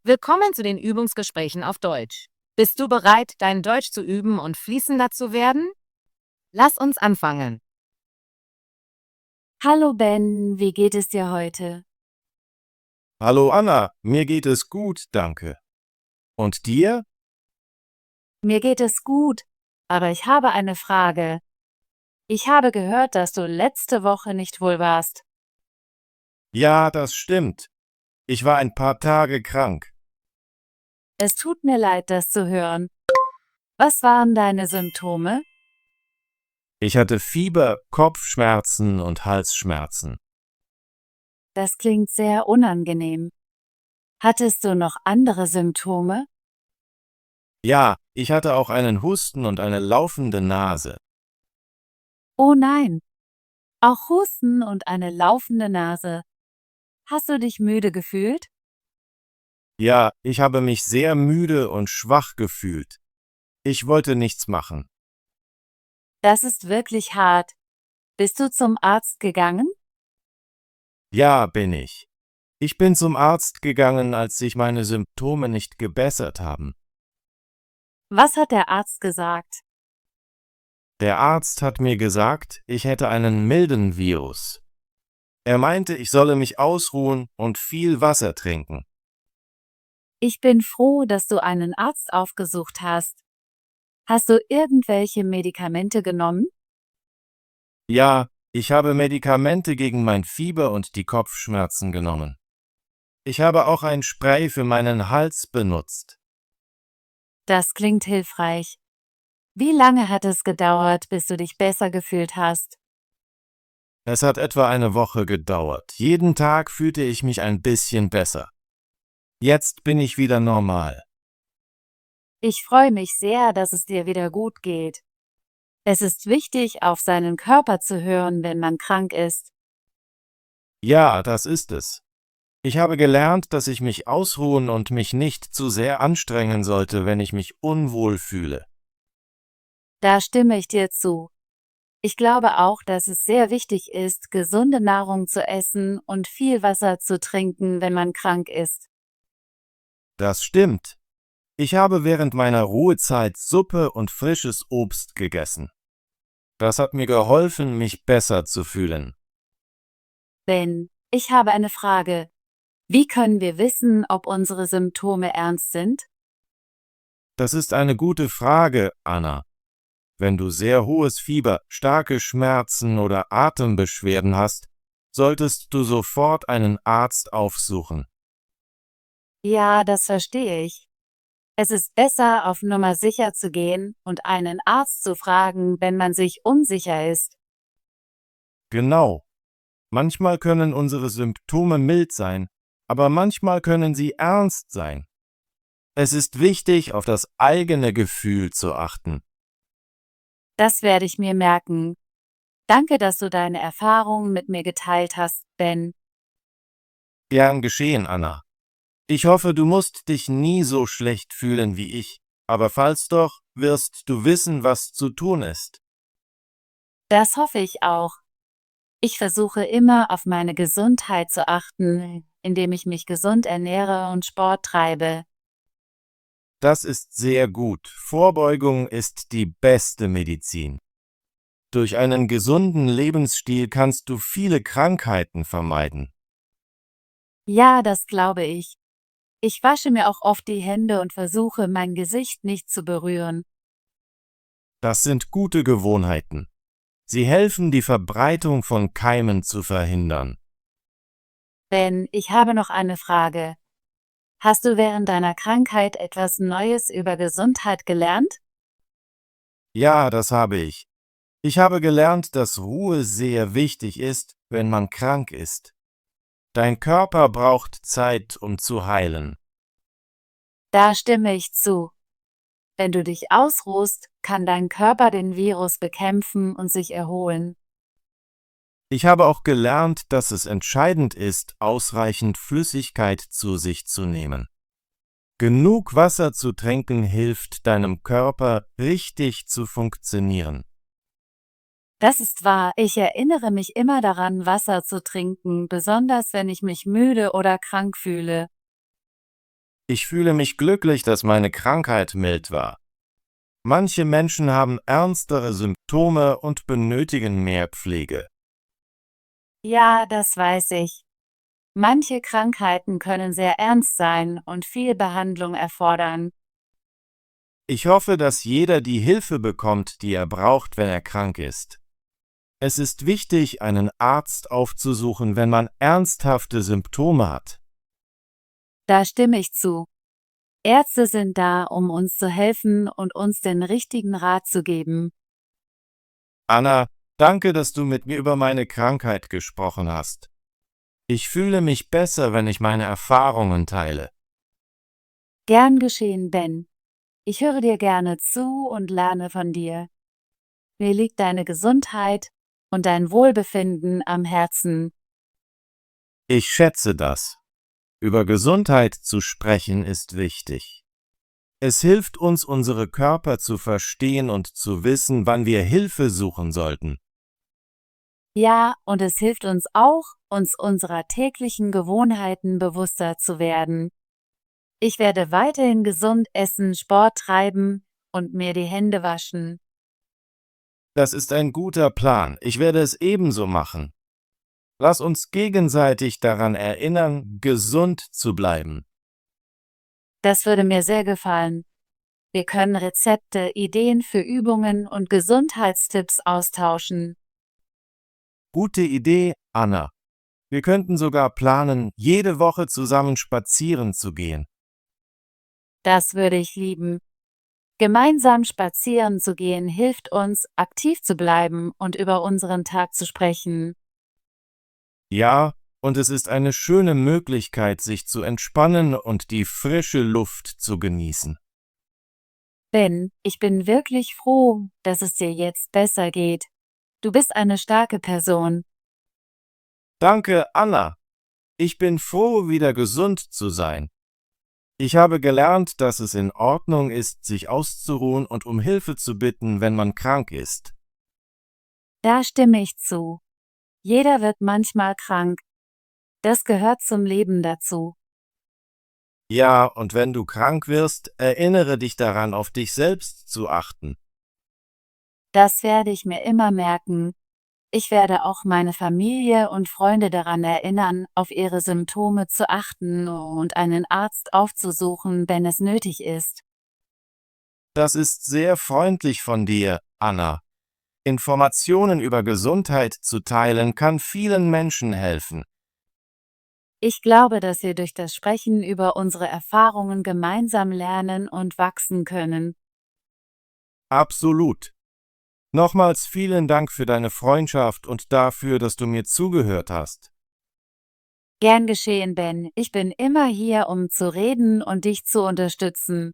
Willkommen zu den Übungsgesprächen auf Deutsch. Bist du bereit, dein Deutsch zu üben und fließender zu werden? Lass uns anfangen. Hallo Ben, wie geht es dir heute? Hallo Anna, mir geht es gut, danke. Und dir? Mir geht es gut, aber ich habe eine Frage. Ich habe gehört, dass du letzte Woche nicht wohl warst. Ja, das stimmt. Ich war ein paar Tage krank. Es tut mir leid, das zu hören. Was waren deine Symptome? Ich hatte Fieber, Kopfschmerzen und Halsschmerzen. Das klingt sehr unangenehm. Hattest du noch andere Symptome? Ja, ich hatte auch einen Husten und eine laufende Nase. Oh nein, auch Husten und eine laufende Nase. Hast du dich müde gefühlt? Ja, ich habe mich sehr müde und schwach gefühlt. Ich wollte nichts machen. Das ist wirklich hart. Bist du zum Arzt gegangen? Ja, bin ich. Ich bin zum Arzt gegangen, als sich meine Symptome nicht gebessert haben. Was hat der Arzt gesagt? Der Arzt hat mir gesagt, ich hätte einen milden Virus. Er meinte, ich solle mich ausruhen und viel Wasser trinken. Ich bin froh, dass du einen Arzt aufgesucht hast. Hast du irgendwelche Medikamente genommen? Ja, ich habe Medikamente gegen mein Fieber und die Kopfschmerzen genommen. Ich habe auch ein Spray für meinen Hals benutzt. Das klingt hilfreich. Wie lange hat es gedauert, bis du dich besser gefühlt hast? Es hat etwa eine Woche gedauert. Jeden Tag fühlte ich mich ein bisschen besser. Jetzt bin ich wieder normal. Ich freue mich sehr, dass es dir wieder gut geht. Es ist wichtig, auf seinen Körper zu hören, wenn man krank ist. Ja, das ist es. Ich habe gelernt, dass ich mich ausruhen und mich nicht zu sehr anstrengen sollte, wenn ich mich unwohl fühle. Da stimme ich dir zu. Ich glaube auch, dass es sehr wichtig ist, gesunde Nahrung zu essen und viel Wasser zu trinken, wenn man krank ist. Das stimmt. Ich habe während meiner Ruhezeit Suppe und frisches Obst gegessen. Das hat mir geholfen, mich besser zu fühlen. Ben, ich habe eine Frage. Wie können wir wissen, ob unsere Symptome ernst sind? Das ist eine gute Frage, Anna. Wenn du sehr hohes Fieber, starke Schmerzen oder Atembeschwerden hast, solltest du sofort einen Arzt aufsuchen. Ja, das verstehe ich. Es ist besser, auf Nummer sicher zu gehen und einen Arzt zu fragen, wenn man sich unsicher ist. Genau. Manchmal können unsere Symptome mild sein, aber manchmal können sie ernst sein. Es ist wichtig, auf das eigene Gefühl zu achten. Das werde ich mir merken. Danke, dass du deine Erfahrungen mit mir geteilt hast, Ben. Gern geschehen, Anna. Ich hoffe, du musst dich nie so schlecht fühlen wie ich, aber falls doch, wirst du wissen, was zu tun ist. Das hoffe ich auch. Ich versuche immer, auf meine Gesundheit zu achten, indem ich mich gesund ernähre und Sport treibe. Das ist sehr gut. Vorbeugung ist die beste Medizin. Durch einen gesunden Lebensstil kannst du viele Krankheiten vermeiden. Ja, das glaube ich. Ich wasche mir auch oft die Hände und versuche, mein Gesicht nicht zu berühren. Das sind gute Gewohnheiten. Sie helfen, die Verbreitung von Keimen zu verhindern. Ben, ich habe noch eine Frage. Hast du während deiner Krankheit etwas Neues über Gesundheit gelernt? Ja, das habe ich. Ich habe gelernt, dass Ruhe sehr wichtig ist, wenn man krank ist. Dein Körper braucht Zeit, um zu heilen. Da stimme ich zu. Wenn du dich ausruhst, kann dein Körper den Virus bekämpfen und sich erholen. Ich habe auch gelernt, dass es entscheidend ist, ausreichend Flüssigkeit zu sich zu nehmen. Genug Wasser zu trinken hilft deinem Körper, richtig zu funktionieren. Das ist wahr, ich erinnere mich immer daran, Wasser zu trinken, besonders wenn ich mich müde oder krank fühle. Ich fühle mich glücklich, dass meine Krankheit mild war. Manche Menschen haben ernstere Symptome und benötigen mehr Pflege. Ja, das weiß ich. Manche Krankheiten können sehr ernst sein und viel Behandlung erfordern. Ich hoffe, dass jeder die Hilfe bekommt, die er braucht, wenn er krank ist. Es ist wichtig, einen Arzt aufzusuchen, wenn man ernsthafte Symptome hat. Da stimme ich zu. Ärzte sind da, um uns zu helfen und uns den richtigen Rat zu geben. Anna, danke, dass du mit mir über meine Krankheit gesprochen hast. Ich fühle mich besser, wenn ich meine Erfahrungen teile. Gern geschehen, Ben. Ich höre dir gerne zu und lerne von dir. Mir liegt deine Gesundheit und dein Wohlbefinden am Herzen. Ich schätze das. Über Gesundheit zu sprechen ist wichtig. Es hilft uns, unsere Körper zu verstehen und zu wissen, wann wir Hilfe suchen sollten. Ja, und es hilft uns auch, uns unserer täglichen Gewohnheiten bewusster zu werden. Ich werde weiterhin gesund essen, Sport treiben und mir die Hände waschen. Das ist ein guter Plan. Ich werde es ebenso machen. Lass uns gegenseitig daran erinnern, gesund zu bleiben. Das würde mir sehr gefallen. Wir können Rezepte, Ideen für Übungen und Gesundheitstipps austauschen. Gute Idee, Anna. Wir könnten sogar planen, jede Woche zusammen spazieren zu gehen. Das würde ich lieben. Gemeinsam spazieren zu gehen hilft uns, aktiv zu bleiben und über unseren Tag zu sprechen. Ja, und es ist eine schöne Möglichkeit, sich zu entspannen und die frische Luft zu genießen. Ben, ich bin wirklich froh, dass es dir jetzt besser geht. Du bist eine starke Person. Danke, Anna. Ich bin froh, wieder gesund zu sein. Ich habe gelernt, dass es in Ordnung ist, sich auszuruhen und um Hilfe zu bitten, wenn man krank ist. Da stimme ich zu. Jeder wird manchmal krank. Das gehört zum Leben dazu. Ja, und wenn du krank wirst, erinnere dich daran, auf dich selbst zu achten. Das werde ich mir immer merken. Ich werde auch meine Familie und Freunde daran erinnern, auf ihre Symptome zu achten und einen Arzt aufzusuchen, wenn es nötig ist. Das ist sehr freundlich von dir, Anna. Informationen über Gesundheit zu teilen kann vielen Menschen helfen. Ich glaube, dass wir durch das Sprechen über unsere Erfahrungen gemeinsam lernen und wachsen können. Absolut. Nochmals vielen Dank für deine Freundschaft und dafür, dass du mir zugehört hast. Gern geschehen, Ben. Ich bin immer hier, um zu reden und dich zu unterstützen.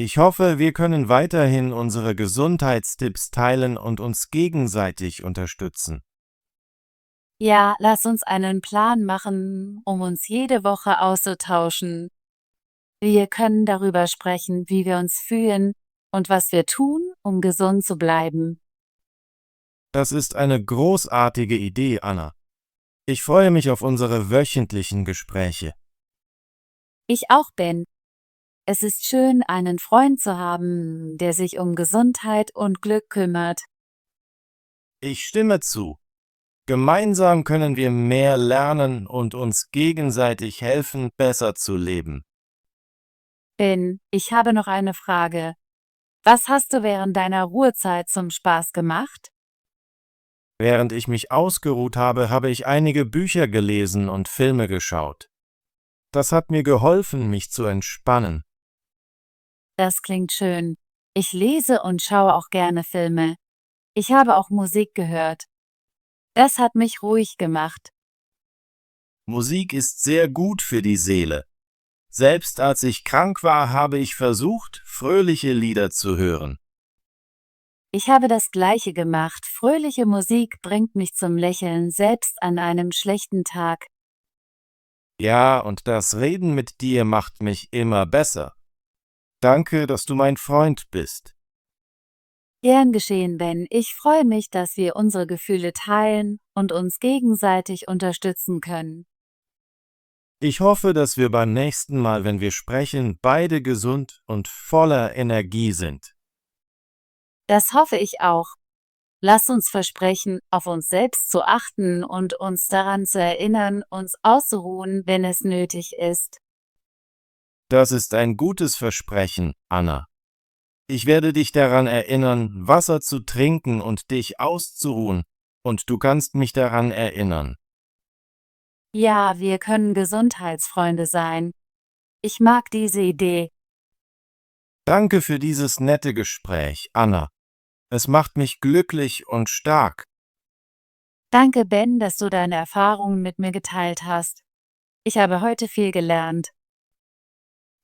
Ich hoffe, wir können weiterhin unsere Gesundheitstipps teilen und uns gegenseitig unterstützen. Ja, lass uns einen Plan machen, um uns jede Woche auszutauschen. Wir können darüber sprechen, wie wir uns fühlen und was wir tun, um gesund zu bleiben. Das ist eine großartige Idee, Anna. Ich freue mich auf unsere wöchentlichen Gespräche. Ich auch, Ben. Es ist schön, einen Freund zu haben, der sich um Gesundheit und Glück kümmert. Ich stimme zu. Gemeinsam können wir mehr lernen und uns gegenseitig helfen, besser zu leben. Ben, ich habe noch eine Frage. Was hast du während deiner Ruhezeit zum Spaß gemacht? Während ich mich ausgeruht habe, habe ich einige Bücher gelesen und Filme geschaut. Das hat mir geholfen, mich zu entspannen. Das klingt schön. Ich lese und schaue auch gerne Filme. Ich habe auch Musik gehört. Das hat mich ruhig gemacht. Musik ist sehr gut für die Seele. Selbst als ich krank war, habe ich versucht, fröhliche Lieder zu hören. Ich habe das Gleiche gemacht. Fröhliche Musik bringt mich zum Lächeln, selbst an einem schlechten Tag. Ja, und das Reden mit dir macht mich immer besser. Danke, dass du mein Freund bist. Gern geschehen, Ben. Ich freue mich, dass wir unsere Gefühle teilen und uns gegenseitig unterstützen können. Ich hoffe, dass wir beim nächsten Mal, wenn wir sprechen, beide gesund und voller Energie sind. Das hoffe ich auch. Lass uns versprechen, auf uns selbst zu achten und uns daran zu erinnern, uns auszuruhen, wenn es nötig ist. Das ist ein gutes Versprechen, Anna. Ich werde dich daran erinnern, Wasser zu trinken und dich auszuruhen, und du kannst mich daran erinnern. Ja, wir können Gesundheitsfreunde sein. Ich mag diese Idee. Danke für dieses nette Gespräch, Anna. Es macht mich glücklich und stark. Danke, Ben, dass du deine Erfahrungen mit mir geteilt hast. Ich habe heute viel gelernt.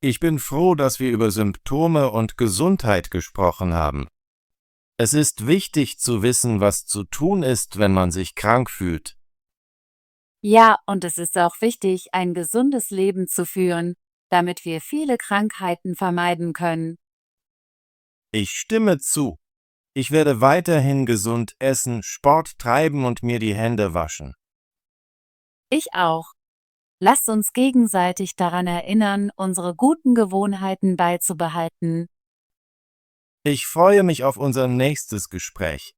Ich bin froh, dass wir über Symptome und Gesundheit gesprochen haben. Es ist wichtig zu wissen, was zu tun ist, wenn man sich krank fühlt. Ja, und es ist auch wichtig, ein gesundes Leben zu führen, damit wir viele Krankheiten vermeiden können. Ich stimme zu. Ich werde weiterhin gesund essen, Sport treiben und mir die Hände waschen. Ich auch. Lasst uns gegenseitig daran erinnern, unsere guten Gewohnheiten beizubehalten. Ich freue mich auf unser nächstes Gespräch.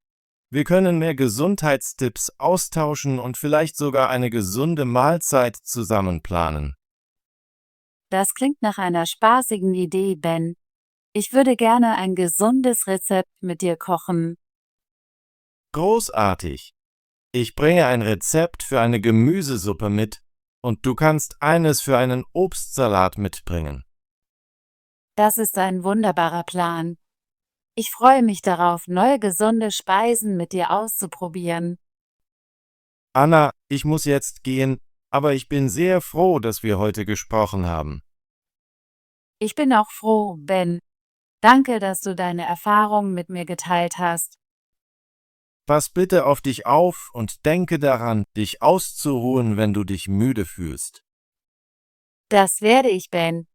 Wir können mehr Gesundheitstipps austauschen und vielleicht sogar eine gesunde Mahlzeit zusammen planen. Das klingt nach einer spaßigen Idee, Ben. Ich würde gerne ein gesundes Rezept mit dir kochen. Großartig! Ich bringe ein Rezept für eine Gemüsesuppe mit und du kannst eines für einen Obstsalat mitbringen. Das ist ein wunderbarer Plan. Ich freue mich darauf, neue gesunde Speisen mit dir auszuprobieren. Anna, ich muss jetzt gehen, aber ich bin sehr froh, dass wir heute gesprochen haben. Ich bin auch froh, Ben. Danke, dass du deine Erfahrungen mit mir geteilt hast. Pass bitte auf dich auf und denke daran, dich auszuruhen, wenn du dich müde fühlst. Das werde ich, Ben.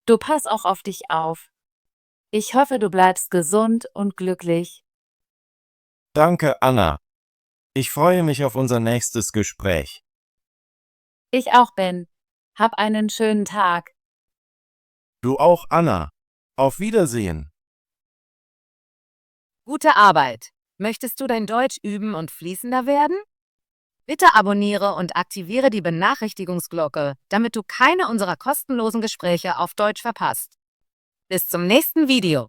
Du pass auch auf dich auf. Ich hoffe, du bleibst gesund und glücklich. Danke, Anna. Ich freue mich auf unser nächstes Gespräch. Ich auch, Ben. Hab einen schönen Tag. Du auch, Anna. Auf Wiedersehen. Gute Arbeit! Möchtest du dein Deutsch üben und fließender werden? Bitte abonniere und aktiviere die Benachrichtigungsglocke, damit du keine unserer kostenlosen Gespräche auf Deutsch verpasst. Bis zum nächsten Video.